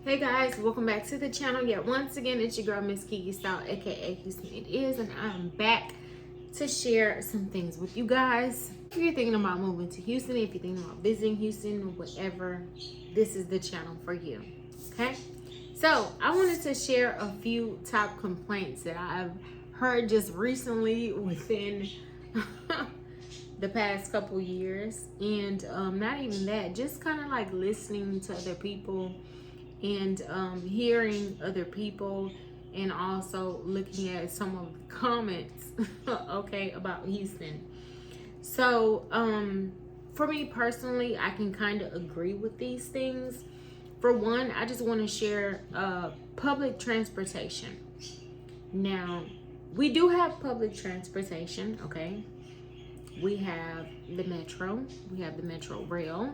Hey guys, welcome back to the channel. Yet once again, it's your girl Miss Kiki Style, aka Houston It Is, and I'm back to share some things with you guys. If you're thinking about moving to Houston, if you're thinking about visiting Houston, or whatever, this is the channel for you. Okay, so I wanted to share a few top complaints that I've heard just recently within the past couple years, and not even that, just kind of like listening to other people and hearing other people, and also looking at some of the comments okay, about Houston. So for me personally, I can kind of agree with these things. For one, I just want to share public transportation. Now, we do have public transportation, okay? We have the metro, we have the metro rail,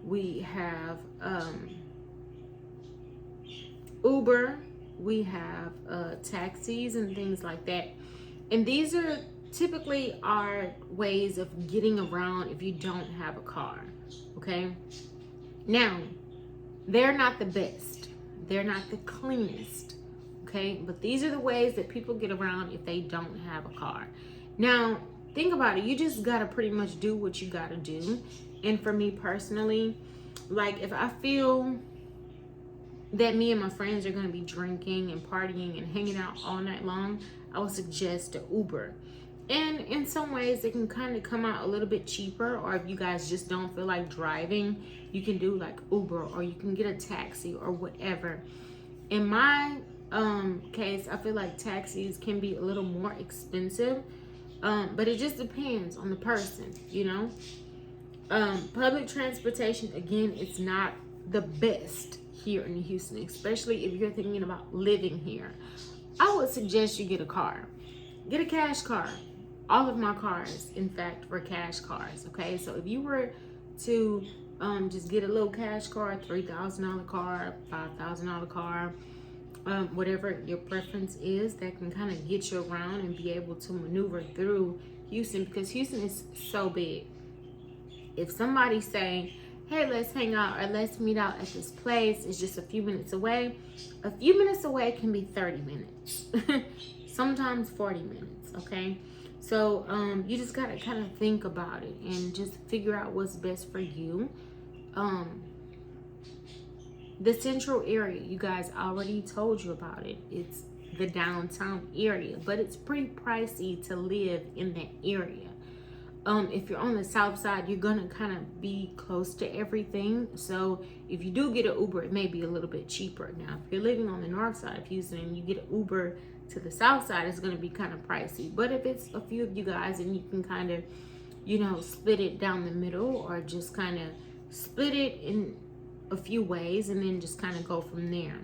we have Uber, we have taxis and things like that. And these are typically our ways of getting around if you don't have a car, okay? Now, they're not the best. They're not the cleanest, okay? But these are the ways that people get around if they don't have a car. Now, think about it. You just gotta pretty much do what you gotta do. And for me personally, like if I feel that me and my friends are going to be drinking and partying and hanging out all night long, I would suggest an Uber. And in some ways, it can kind of come out a little bit cheaper. Or if you guys just don't feel like driving, you can do like Uber, or you can get a taxi or whatever. In my case, I feel like taxis can be a little more expensive, but it just depends on the person, you know. Public transportation, again, it's not the best here in Houston, especially if you're thinking about living here. I would suggest you get a car. Get a cash car. All of my cars, in fact, were cash cars, okay? So if you were to just get a little cash car, $3,000 car, $5,000 car, whatever your preference is, that can kind of get you around and be able to maneuver through Houston, because Houston is so big. If somebody say, hey, let's hang out or let's meet out at this place, it's just a few minutes away. A few minutes away can be 30 minutes, sometimes 40 minutes, okay? So you just gotta kind of think about it and just figure out what's best for you. The central area, you guys already told you about it. It's the downtown area, but it's pretty pricey to live in that area. If you're on the south side, you're gonna kind of be close to everything. So if you do get an Uber, it may be a little bit cheaper. Now, if you're living on the north side of Houston and you get an Uber to the south side, it's gonna be kind of pricey. But if it's a few of you guys and you can kind of, you know, split it down the middle, or just kind of split it in a few ways and then just kind of go from there.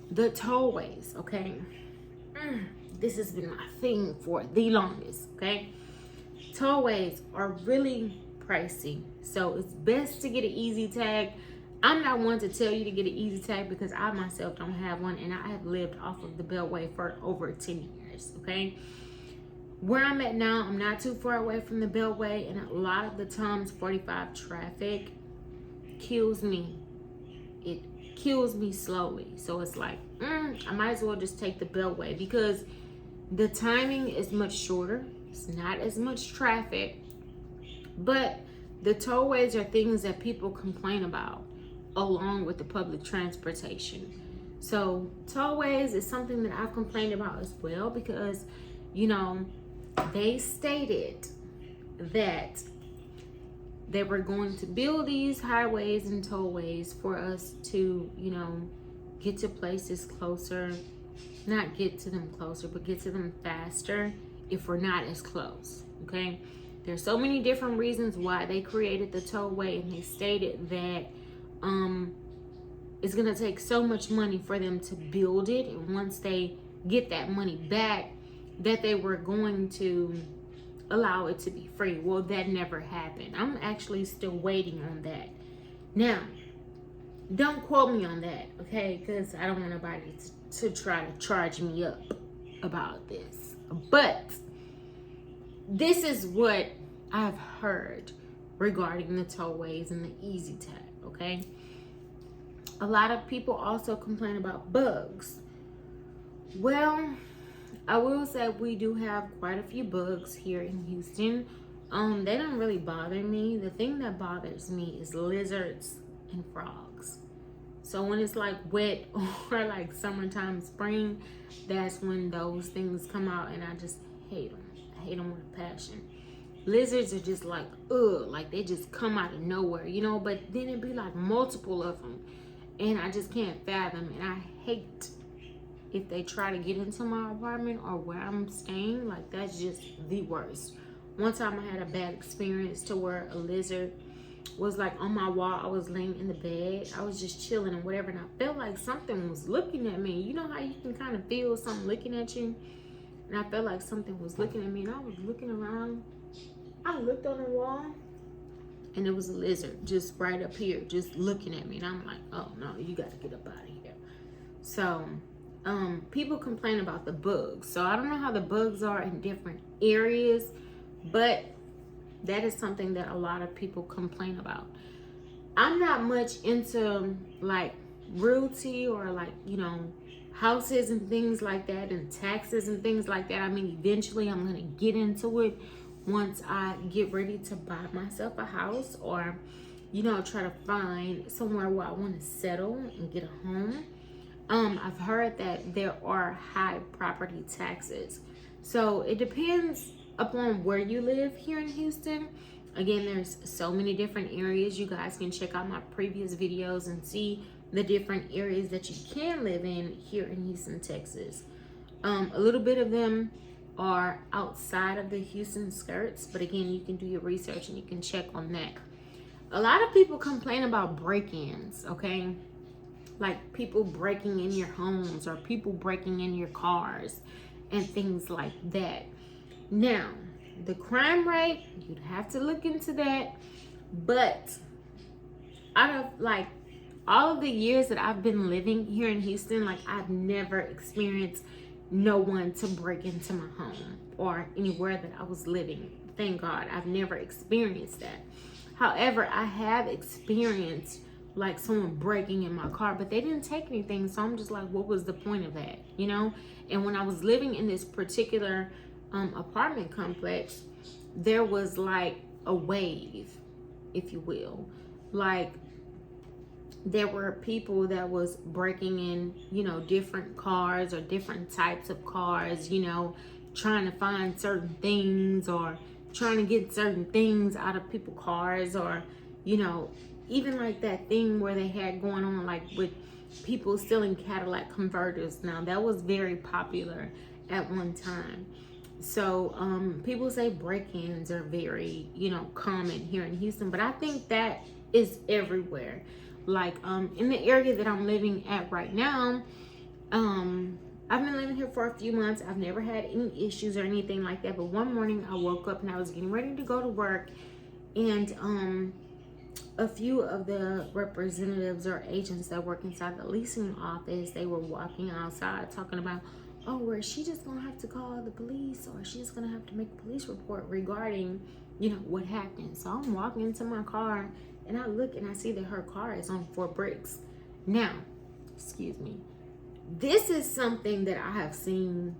The tollways, okay? This has been my thing for the longest, okay? Tollways are really pricey, so it's best to get an easy tag. I'm not one to tell you to get an easy tag because I myself don't have one, and I have lived off of the Beltway for over 10 years, okay? Where I'm at now, I'm not too far away from the Beltway, and a lot of the times 45 traffic kills me. It kills me slowly. So it's like, I might as well just take the Beltway because the timing is much shorter. It's not as much traffic, but the tollways are things that people complain about along with the public transportation. So tollways is something that I've complained about as well, because, you know, they stated that they were going to build these highways and tollways for us to, you know, get to places closer, not get to them closer, but get to them faster if we're not as close, okay? There's so many different reasons why they created the tollway, and they stated that it's gonna take so much money for them to build it, and once they get that money back, that they were going to allow it to be free. Well, that never happened. I'm actually still waiting on that. Now, don't quote me on that, okay? Because I don't want nobody to try to charge me up about this. But this is what I've heard regarding the tollways and the easy tag, okay? A lot of people also complain about bugs. Well, I will say we do have quite a few bugs here in Houston. They don't really bother me. The thing that bothers me is lizards and frogs. So when it's like wet or like summertime, spring, that's when those things come out, and I just hate them. I hate them with a passion. Lizards are just like, ugh, like they just come out of nowhere, you know, but then it'd be like multiple of them, and I just can't fathom, and I hate if they try to get into my apartment or where I'm staying. Like, that's just the worst. One time I had a bad experience to where a lizard was like on my wall. I was laying in the bed, I was just chilling and whatever, and I felt like something was looking at me. You know how you can kind of feel something looking at you? And I felt like something was looking at me, and I was looking around. I looked on the wall, and it was a lizard just right up here, just looking at me. And I'm like, oh no, you got to get up out of here. So people complain about the bugs. So I don't know how the bugs are in different areas, but that is something that a lot of people complain about. I'm not much into like realty or like, you know, houses and things like that, and taxes and things like that. I mean, eventually I'm gonna get into it once I get ready to buy myself a house, or, you know, try to find somewhere where I want to settle and get a home. I've heard that there are high property taxes. So it depends upon where you live here in Houston. Again, there's so many different areas. You guys can check out my previous videos and see the different areas that you can live in here in Houston, Texas. A little bit of them are outside of the Houston skirts, but again, you can do your research and you can check on that. A lot of people complain about break-ins, okay? Like people breaking in your homes or people breaking in your cars and things like that. Now, the crime rate, you'd have to look into that, but out of like all of the years that I've been living here in Houston, like I've never experienced no one to break into my home or anywhere that I was living. Thank God, I've never experienced that. However, I have experienced like someone breaking in my car, but they didn't take anything. So I'm just like, what was the point of that, you know? And when I was living in this particular apartment complex, there was like a wave, if you will. Like there were people that was breaking in, you know, different cars or different types of cars, you know, trying to find certain things or trying to get certain things out of people's cars, or, you know, even like that thing where they had going on like with people stealing Cadillac converters. Now that was very popular at one time. So people say break-ins are very, you know, common here in Houston, but I think that is everywhere. Like in the area that I'm living at right now, I've been living here for a few months. I've never had any issues or anything like that. But one morning I woke up and I was getting ready to go to work, and a few of the representatives or agents that work inside the leasing office, they were walking outside talking about, oh, well, she just gonna have to call the police, or she's gonna have to make a police report regarding, you know, what happened. So I'm walking into my car and I look and I see that her car is on 4 bricks. Now, excuse me, this is something that I have seen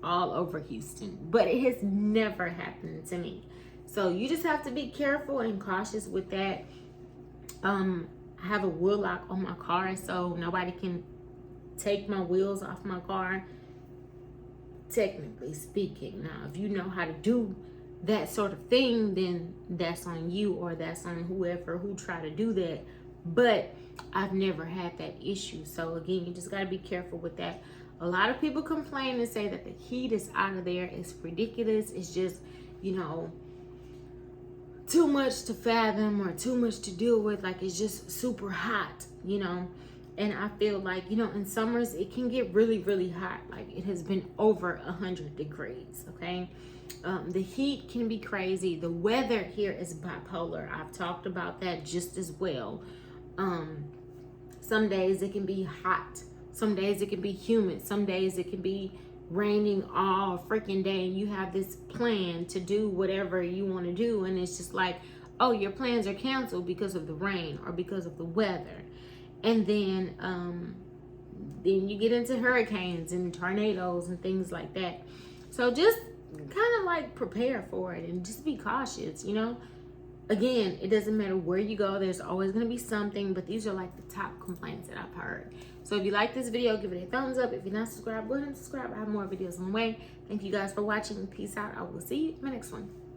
all over Houston, but it has never happened to me. So you just have to be careful and cautious with that. I have a wheel lock on my car, so nobody can take my wheels off my car, technically speaking. Now, if you know how to do that sort of thing, then that's on you, or that's on whoever who try to do that. But I've never had that issue. So again, you just got to be careful with that. A lot of people complain and say that the heat is out of there. It's ridiculous. It's just, you know, too much to fathom or too much to deal with. Like, it's just super hot, you know. And I feel like, you know, in summers it can get really, really hot. Like, it has been over 100 degrees, okay? The heat can be crazy. The weather here is bipolar. I've talked about that just as well. Some days it can be hot. Some days it can be humid. Some days it can be raining all freaking day, and you have this plan to do whatever you want to do, and it's just like, oh, your plans are canceled because of the rain or because of the weather. And then you get into hurricanes and tornadoes and things like that. So just kind of like prepare for it and just be cautious, you know. Again, it doesn't matter where you go, there's always going to be something, but these are like the top complaints that I've heard. So if you like this video, give it a thumbs up. If you're not subscribed, go ahead and subscribe. I have more videos on the way. Thank you guys for watching. Peace out. I will see you in my next one.